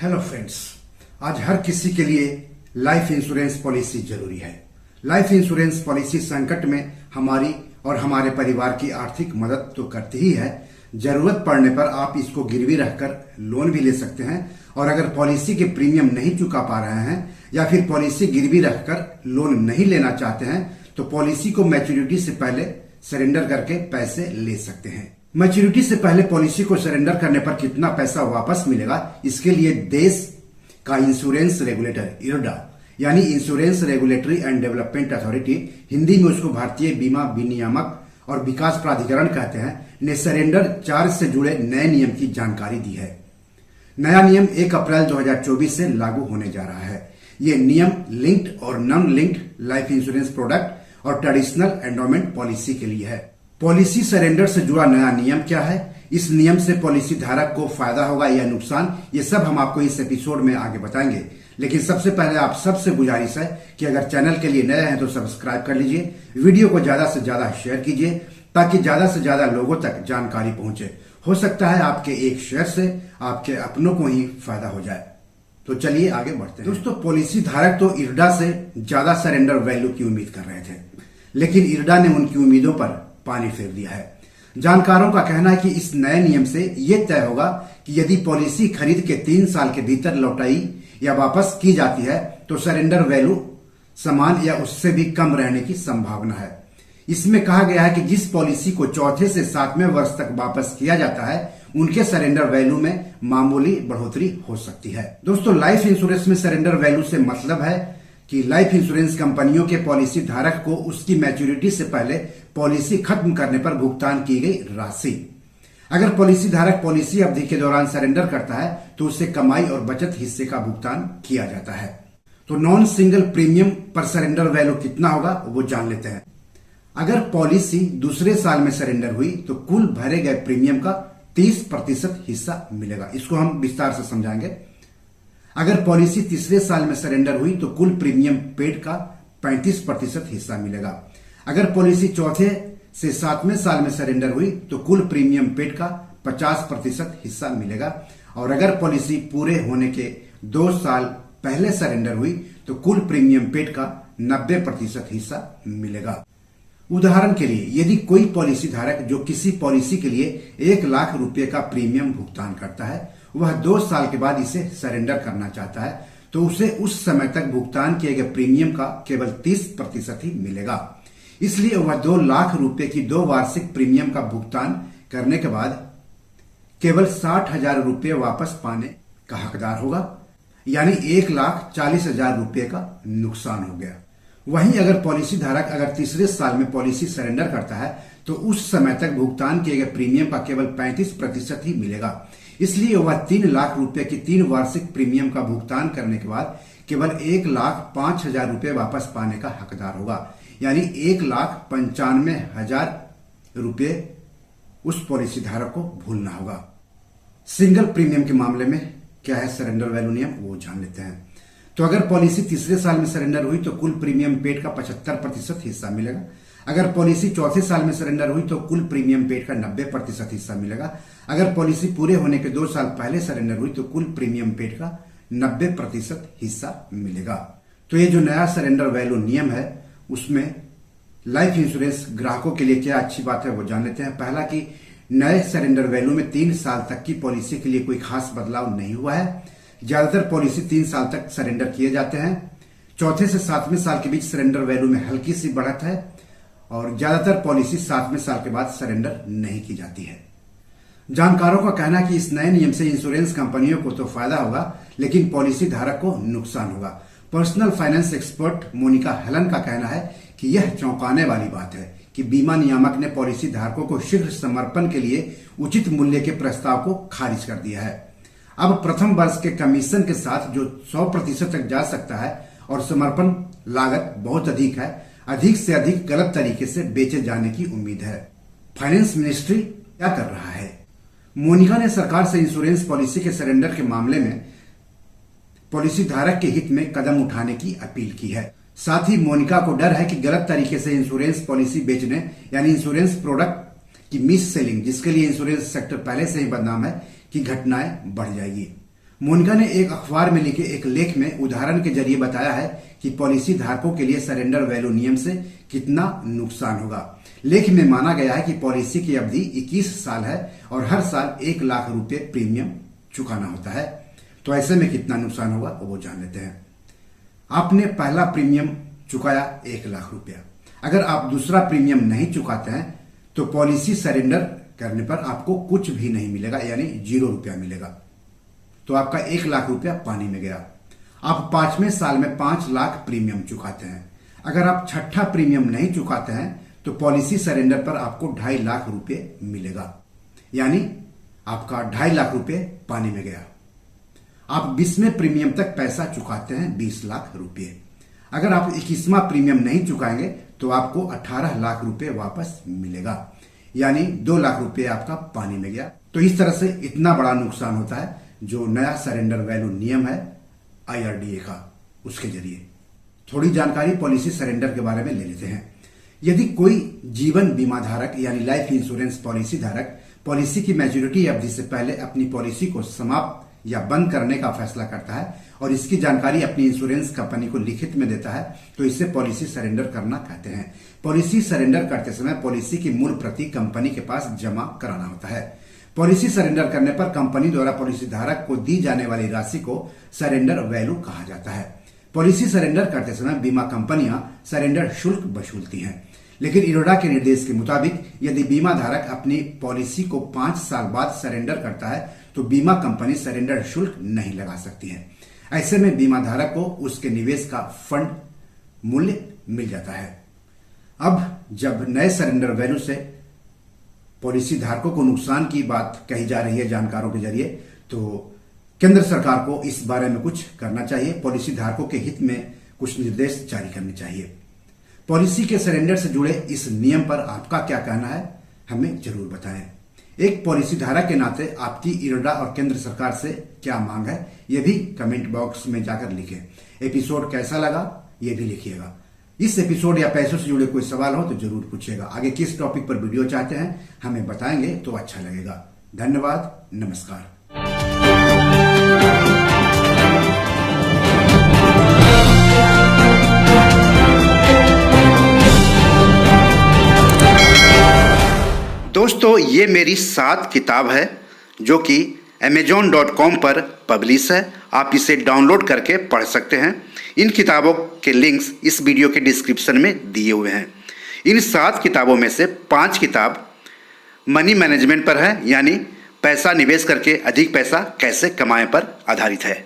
Hello friends, आज हर किसी के लिए लाइफ इंश्योरेंस पॉलिसी जरूरी है। लाइफ इंश्योरेंस पॉलिसी संकट में हमारी और हमारे परिवार की आर्थिक मदद तो करती ही है, जरूरत पड़ने पर आप इसको गिरवी रखकर लोन भी ले सकते हैं। और अगर पॉलिसी के प्रीमियम नहीं चुका पा रहे हैं या फिर पॉलिसी गिरवी रखकर लोन नहीं लेना चाहते हैं तो पॉलिसी को मैच्योरिटी से पहले सरेंडर करके पैसे ले सकते हैं। मैच्योरिटी से पहले पॉलिसी को सरेंडर करने पर कितना पैसा वापस मिलेगा, इसके लिए देश का इंश्योरेंस रेगुलेटर इरडा यानी insurance regulatory and development authority, Hindi में उसको भारतीय बीमा विनियामक और विकास प्राधिकरण कहते हैं, ने सरेंडर चार्ज से जुड़े नए नियम की जानकारी दी है। नया नियम 1 अप्रैल 2024 से लागू होने जा रहा है। ये नियम लिंक्ड और non linked life insurance product और ट्रेडिशनल एंडोमेंट पॉलिसी के लिए है। पॉलिसी सरेंडर से जुड़ा नया नियम क्या है, इस नियम से पॉलिसी धारक को फायदा होगा या नुकसान, ये सब हम आपको इस एपिसोड में आगे बताएंगे। लेकिन सबसे पहले आप सबसे गुजारिश है कि अगर चैनल के लिए नए हैं तो सब्सक्राइब कर लीजिए, वीडियो को ज्यादा से ज्यादा शेयर कीजिए ताकि ज्यादा से ज्यादा लोगों तक जानकारी पहुंचे। हो सकता है आपके एक शेयर से आपके अपनों को ही फायदा हो जाए। तो चलिए आगे बढ़ते हैं। दोस्तों, पॉलिसी धारक तो इरडा से ज्यादा सरेंडर वैल्यू की उम्मीद कर रहे थे, लेकिन इरडा ने उनकी उम्मीदों पर पानी फेर दिया है। जानकारों का कहना है कि इस नए नियम से यह तय होगा कि यदि पॉलिसी खरीद के 3 साल के भीतर लौटाई या वापस की जाती है तो सरेंडर वैल्यू समान या उससे भी कम रहने की संभावना है। इसमें कहा गया है कि जिस पॉलिसी को चौथे से 7वें वर्ष तक वापस किया जाता है उनके सरेंडर वैल्यू में मामूली बढ़ोतरी हो सकती है। दोस्तों, लाइफ इंश्योरेंस में सरेंडर वैल्यू से मतलब है कि लाइफ इंश्योरेंस कंपनियों के पॉलिसी धारक को उसकी मैच्योरिटी से पहले पॉलिसी खत्म करने पर भुगतान की गई राशि। अगर पॉलिसी धारक पॉलिसी अवधि के दौरान सरेंडर करता है तो उसे कमाई और बचत हिस्से का भुगतान किया जाता है। तो नॉन सिंगल प्रीमियम पर सरेंडर वैल्यू कितना होगा वो जान लेते हैं। अगर पॉलिसी दूसरे साल में सरेंडर हुई तो कुल भरे गए प्रीमियम का 30% हिस्सा मिलेगा। इसको हम विस्तार से समझाएंगे। अगर पॉलिसी तीसरे साल में सरेंडर हुई तो कुल प्रीमियम पेड का 35% हिस्सा मिलेगा। अगर पॉलिसी चौथे से 7वें साल में सरेंडर हुई तो कुल प्रीमियम पेड का 50% हिस्सा मिलेगा। और अगर पॉलिसी पूरे होने के 2 साल पहले सरेंडर हुई तो कुल प्रीमियम पेड का 90% हिस्सा मिलेगा। उदाहरण के लिए, यदि कोई पॉलिसी धारक जो किसी पॉलिसी के लिए 1 लाख रुपए का प्रीमियम भुगतान करता है वह 2 साल के बाद इसे सरेंडर करना चाहता है तो उसे उस समय तक भुगतान किए गए प्रीमियम का केवल 30% ही मिलेगा। इसलिए वह 2 लाख रुपए की 2 वार्षिक प्रीमियम का भुगतान करने के बाद केवल 60,000 रुपए वापस पाने का हकदार होगा, यानी 1,40,000 रुपए का नुकसान हो गया। वहीं अगर पॉलिसी धारक अगर तीसरे साल में पॉलिसी सरेंडर करता है तो उस समय तक भुगतान किए गए प्रीमियम का केवल 35% ही मिलेगा। इसलिए वह 3 लाख रुपए की 3 वार्षिक प्रीमियम का भुगतान करने के बाद केवल 1,05,000 रुपए वापस पाने का हकदार होगा, यानी 1,95,000 रुपए उस पॉलिसी धारक को भूलना होगा। सिंगल प्रीमियम के मामले में क्या है सरेंडर वैल्यू नियम, वो जान लेते हैं। तो अगर पॉलिसी तीसरे साल में सरेंडर हुई तो कुल प्रीमियम पेड का 75% हिस्सा मिलेगा। अगर पॉलिसी चौथे साल में सरेंडर हुई तो कुल प्रीमियम पेड का 90% हिस्सा मिलेगा। अगर पॉलिसी पूरे होने के 2 साल पहले सरेंडर हुई तो कुल प्रीमियम पेड का 90% हिस्सा मिलेगा। तो ये जो नया सरेंडर वैल्यू नियम है उसमें लाइफ इंश्योरेंस ग्राहकों के लिए क्या अच्छी बात है वो जान लेते हैं। पहला कि नए सरेंडर वैल्यू में 3 साल तक की पॉलिसी के लिए कोई खास बदलाव नहीं हुआ है। ज्यादातर पॉलिसी 3 साल तक सरेंडर किए जाते हैं। चौथे से 7वें साल के बीच सरेंडर वैल्यू में हल्की सी बढ़त है और ज्यादातर पॉलिसी 7वें साल के बाद सरेंडर नहीं की जाती है। जानकारों का कहना है कि इस नए नियम से इंश्योरेंस कंपनियों को तो फायदा होगा लेकिन पॉलिसी धारक को नुकसान होगा। Personal finance expert Monica Helen का कहना है कि यह चौंकाने वाली बात है कि बीमा नियामक ने पॉलिसी धारकों को शीघ्र समर्पण के लिए उचित मूल्य के प्रस्ताव को खारिज कर दिया है। अब प्रथम वर्ष के कमीशन के साथ जो 100% तक जा सकता है और समर्पण लागत बहुत अधिक है, अधिक से अधिक गलत तरीके से बेचे जाने की उम्मीद है। फाइनेंस मिनिस्ट्री क्या कर रहा है? मोनिका ने सरकार से इंश्योरेंस पॉलिसी के सरेंडर के मामले में पॉलिसी धारक के हित में कदम उठाने की अपील की है। साथ ही मोनिका को डर है कि गलत तरीके से इंश्योरेंस पॉलिसी बेचने यानी इंश्योरेंस प्रोडक्ट की मिस सेलिंग, जिसके लिए इंश्योरेंस सेक्टर पहले से ही बदनाम है, की घटनाएं बढ़ जाएगी। मोनिका ने एक अखबार में लिखे एक लेख में उदाहरण के जरिए बताया है कि पॉलिसी धारकों के लिए सरेंडर वैल्यू नियम से कितना नुकसान होगा। लेख में माना गया है कि पॉलिसी की अवधि 21 साल है और हर साल 1 लाख रुपए प्रीमियम चुकाना होता है। तो ऐसे में कितना नुकसान होगा वो जान लेते हैं। आपने पहला प्रीमियम चुकाया 1 लाख रुपया। अगर आप दूसरा प्रीमियम नहीं चुकाते हैं तो पॉलिसी सरेंडर करने पर आपको कुछ भी नहीं मिलेगा, यानी 0 रुपया मिलेगा। तो आपका 1 लाख रुपया पानी में गया। आप 5वें साल में 5 लाख प्रीमियम चुकाते हैं। अगर आप छठा प्रीमियम नहीं चुकाते हैं तो पॉलिसी सरेंडर पर आपको 2.5 लाख रुपए मिलेगा, यानी आपका 2.5 लाख रुपए पानी में गया। आप 20वें प्रीमियम तक पैसा चुकाते हैं 20 लाख रुपए। अगर आप 21वां प्रीमियम नहीं चुकाएंगे तो आपको 18 लाख रुपए वापस मिलेगा, यानी 2 लाख रुपए आपका पानी में गया। तो इस तरह से इतना बड़ा नुकसान होता है जो नया सरेंडर वैल्यू नियम है IRDA का, उसके जरिए। थोड़ी जानकारी पॉलिसी सरेंडर के बारे में ले लेते हैं। यदि कोई जीवन बीमा धारक यानी लाइफ इंश्योरेंस पॉलिसी धारक पॉलिसी की मैच्योरिटी अवधि से पहले अपनी पॉलिसी को समाप्त या बंद करने का फैसला करता है और इसकी जानकारी अपनी इंश्योरेंस कंपनी को लिखित में देता है तो इसे पॉलिसी सरेंडर करना कहते हैं। पॉलिसी सरेंडर करते समय पॉलिसी की मूल प्रति कंपनी के पास जमा कराना होता है। पॉलिसी सरेंडर करने पर कंपनी द्वारा पॉलिसी धारक को दी जाने वाली राशि को सरेंडर वैल्यू कहा जाता है। पॉलिसी सरेंडर करते समय बीमा कंपनियां सरेंडर शुल्क वसूलती हैं, लेकिन इरोडा के निर्देश के मुताबिक यदि बीमा धारक अपनी पॉलिसी को 5 साल बाद सरेंडर करता है तो बीमा कंपनी सरेंडर शुल्क नहीं लगा सकती है। ऐसे में बीमा धारक को उसके निवेश का फंड मूल्य मिल जाता है। अब जब नए सरेंडर वैल्यू से पॉलिसी धारकों को नुकसान की बात कही जा रही है जानकारों के जरिए, तो केंद्र सरकार को इस बारे में कुछ करना चाहिए। पॉलिसी धारकों के हित में कुछ निर्देश जारी करने चाहिए। पॉलिसी के सरेंडर से जुड़े इस नियम पर आपका क्या कहना है, हमें जरूर बताएं। एक पॉलिसी धारक के नाते आपकी इरोडा और केंद्र सरकार से क्या मांग है, यह भी कमेंट बॉक्स में जाकर लिखें। एपिसोड कैसा लगा ये भी लिखिएगा। इस एपिसोड या पैसों से जुड़े कोई सवाल हो तो जरूर पूछिएगा। आगे किस टॉपिक पर वीडियो चाहते हैं हमें बताएंगे तो अच्छा लगेगा। धन्यवाद, नमस्कार। दोस्तों, ये मेरी 7 किताब है जो कि amazon.com पर पब्लिश है। आप इसे डाउनलोड करके पढ़ सकते हैं। इन किताबों के लिंक्स इस वीडियो के डिस्क्रिप्शन में दिए हुए हैं। इन 7 किताबों में से 5 किताब मनी मैनेजमेंट पर है, यानी पैसा निवेश करके अधिक पैसा कैसे कमाएं पर आधारित है।